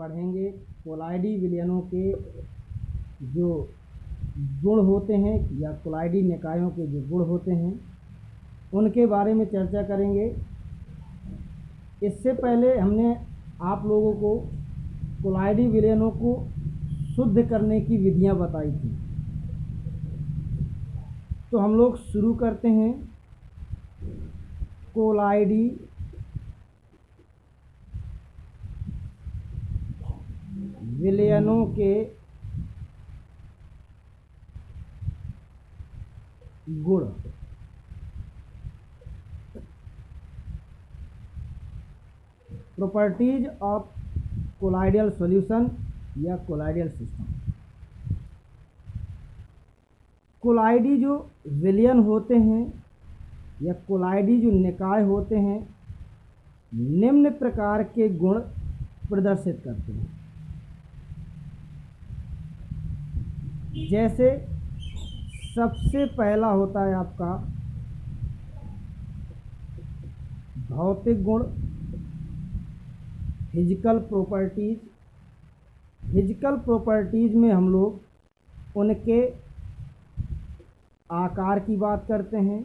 पढ़ेंगे कोलाइडी विलयनों के जो गुण होते हैं या कोलाइडी निकायों के जो गुण होते हैं उनके बारे में चर्चा करेंगे। इससे पहले हमने आप लोगों को कोलाइडी विलयनों को शुद्ध करने की विधियां बताई थी। तो हम लोग शुरू करते हैं कोलाइडी विलयनों के गुण। प्रॉपर्टीज ऑफ कोलाइडियल सॉल्यूशन या कोलाइडियल सिस्टम। कोलाइडी जो विलयन होते हैं या कोलाइडी जो निकाय होते हैं निम्न प्रकार के गुण प्रदर्शित करते हैं। जैसे सबसे पहला होता है आपका भौतिक गुण, फिजिकल प्रॉपर्टीज। फिजिकल प्रॉपर्टीज में हम लोग उनके आकार की बात करते हैं,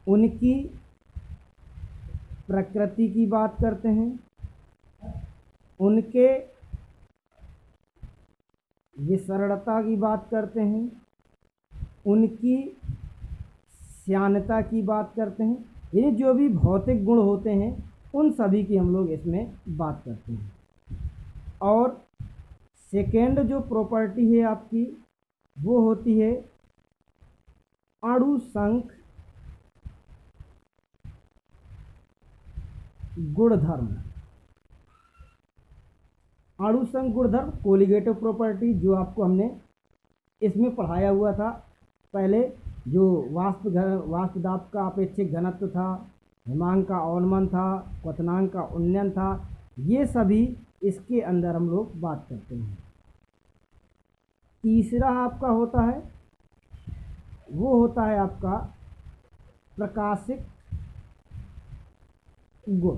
उनकी प्रकृति की बात करते हैं, उनके विसरणता की बात करते हैं, उनकी श्यानता की बात करते हैं। ये जो भी भौतिक गुण होते हैं उन सभी की हम लोग इसमें बात करते हैं। और सेकेंड जो प्रॉपर्टी है आपकी वो होती है अणुसंख गुणधर्म। अणुसंख गुणधर्म कोलिगेटिव प्रॉपर्टी जो आपको हमने इसमें पढ़ाया हुआ था पहले, जो वाष्प दाब का अपेक्षिक घनत्व था, हिमांक का अवनमन था, क्वथनांक का उन्नयन था, ये सभी इसके अंदर हम लोग बात करते हैं। तीसरा आपका होता है वो होता है आपका प्रकाशिक गुण।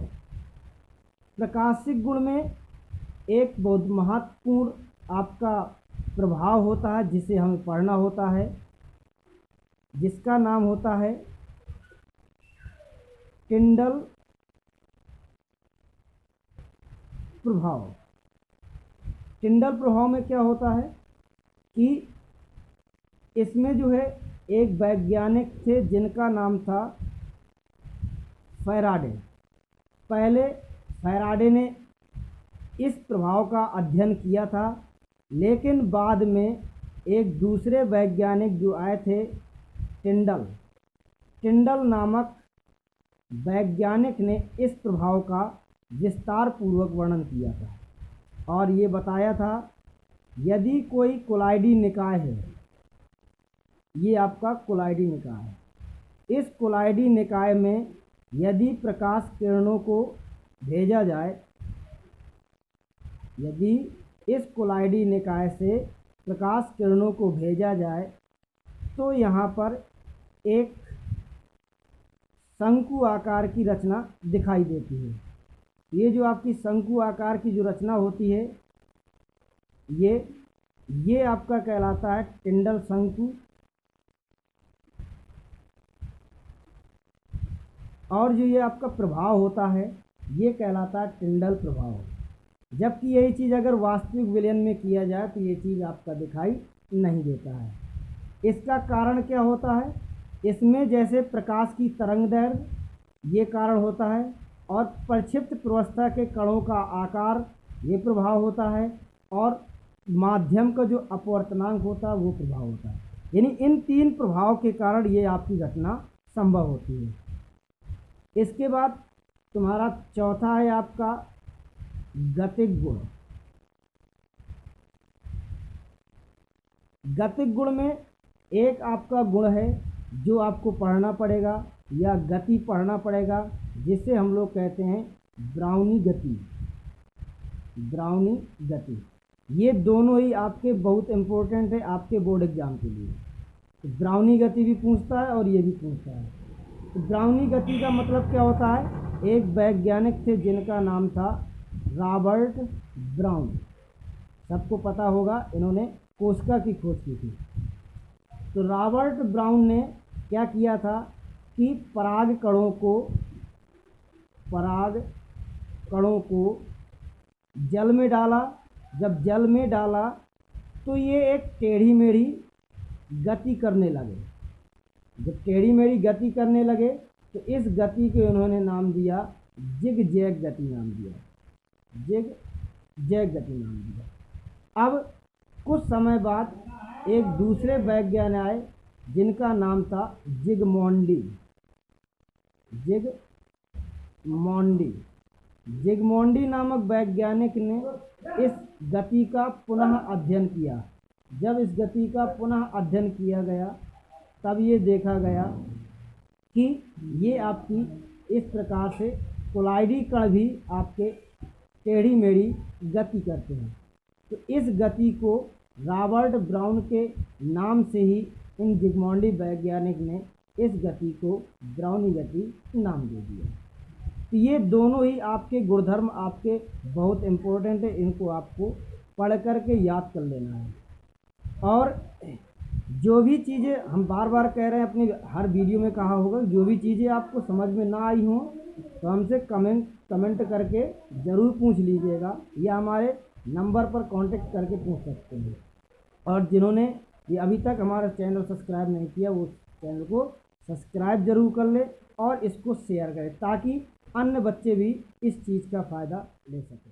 प्रकाशिक गुण में एक बहुत महत्वपूर्ण आपका प्रभाव होता है जिसे हमें पढ़ना होता है, जिसका नाम होता है टिंडल प्रभाव। टिंडल प्रभाव में क्या होता है कि इसमें जो है एक वैज्ञानिक थे जिनका नाम था फैराडे। पहले फैराडे ने इस प्रभाव का अध्ययन किया था, लेकिन बाद में एक दूसरे वैज्ञानिक जो आए थे टिंडल नामक वैज्ञानिक ने इस प्रभाव का विस्तार पूर्वक वर्णन किया था और ये बताया था यदि कोई कोलाइडी निकाय है, ये आपका कोलाइडी निकाय है, इस कोलाइडी निकाय में यदि प्रकाश किरणों को भेजा जाए, यदि इस कोलाइडी निकाय से प्रकाश किरणों को भेजा जाए तो यहाँ पर एक शंकु आकार की रचना दिखाई देती है। ये जो आपकी शंकु आकार की जो रचना होती है ये आपका कहलाता है टिंडल शंकु। और जो ये आपका प्रभाव होता है ये कहलाता है टिंडल प्रभाव। जबकि यही चीज़ अगर वास्तविक विलयन में किया जाए तो ये चीज़ आपका दिखाई नहीं देता है। इसका कारण क्या होता है, इसमें जैसे प्रकाश की तरंगदैर्घ्य ये कारण होता है और प्रक्षिप्त प्रवस्था के कणों का आकार ये प्रभाव होता है और माध्यम का जो अपवर्तनांक होता है वो प्रभाव होता है। यानी इन तीन प्रभाव के कारण ये आपकी घटना संभव होती है। इसके बाद तुम्हारा चौथा है आपका गतिक गुण। गतिक गुण में एक आपका गुण है जो आपको पढ़ना पड़ेगा या गति पढ़ना पड़ेगा, जिसे हम लोग कहते हैं ब्राउनी गति। ब्राउनी गति ये दोनों ही आपके बहुत इम्पोर्टेंट है आपके बोर्ड एग्जाम के लिए। तो ब्राउनी गति भी पूछता है और ये भी पूछता है। तो ब्राउनी गति का मतलब क्या होता है, एक वैज्ञानिक थे जिनका नाम था रॉबर्ट ब्राउन। सबको पता होगा, इन्होंने कोशिका की खोज की थी। तो रॉबर्ट ब्राउन ने क्या किया था कि पराग कणों को जल में डाला। जब जल में डाला तो ये एक टेढ़ी मेढ़ी गति करने लगे। जब टेढ़ी मेढ़ी गति करने लगे तो इस गति को इन्होंने नाम दिया जिग जैग गति नाम दिया। जिग जैग गति नाम दिया। अब कुछ समय बाद एक दूसरे वैज्ञानिक आए जिनका नाम था जिगमोंडी नामक वैज्ञानिक ने इस गति का पुनः अध्ययन किया। जब इस गति का पुनः अध्ययन किया गया तब ये देखा गया कि ये आपकी इस प्रकार से कोलाइडी कण भी आपके टेढ़ी मेढ़ी गति करते हैं। तो इस गति को रॉबर्ट ब्राउन के नाम से ही इन जिगमोंडी वैज्ञानिक ने इस गति को ब्राउनी गति नाम दे दिया। तो ये दोनों ही आपके गुणधर्म आपके बहुत इम्पोर्टेंट है, इनको आपको पढ़ कर के याद कर लेना है। और जो भी चीज़ें हम बार बार कह रहे हैं, अपनी हर वीडियो में कहा होगा, जो भी चीज़ें आपको समझ में ना आई हों तो हमसे कमेंट करके ज़रूर पूछ लीजिएगा, या हमारे नंबर पर कांटेक्ट करके पूछ सकते हैं। और जिन्होंने ये अभी तक हमारा चैनल सब्सक्राइब नहीं किया वो चैनल को सब्सक्राइब ज़रूर कर ले और इसको शेयर करें ताकि अन्य बच्चे भी इस चीज़ का फ़ायदा ले सकें।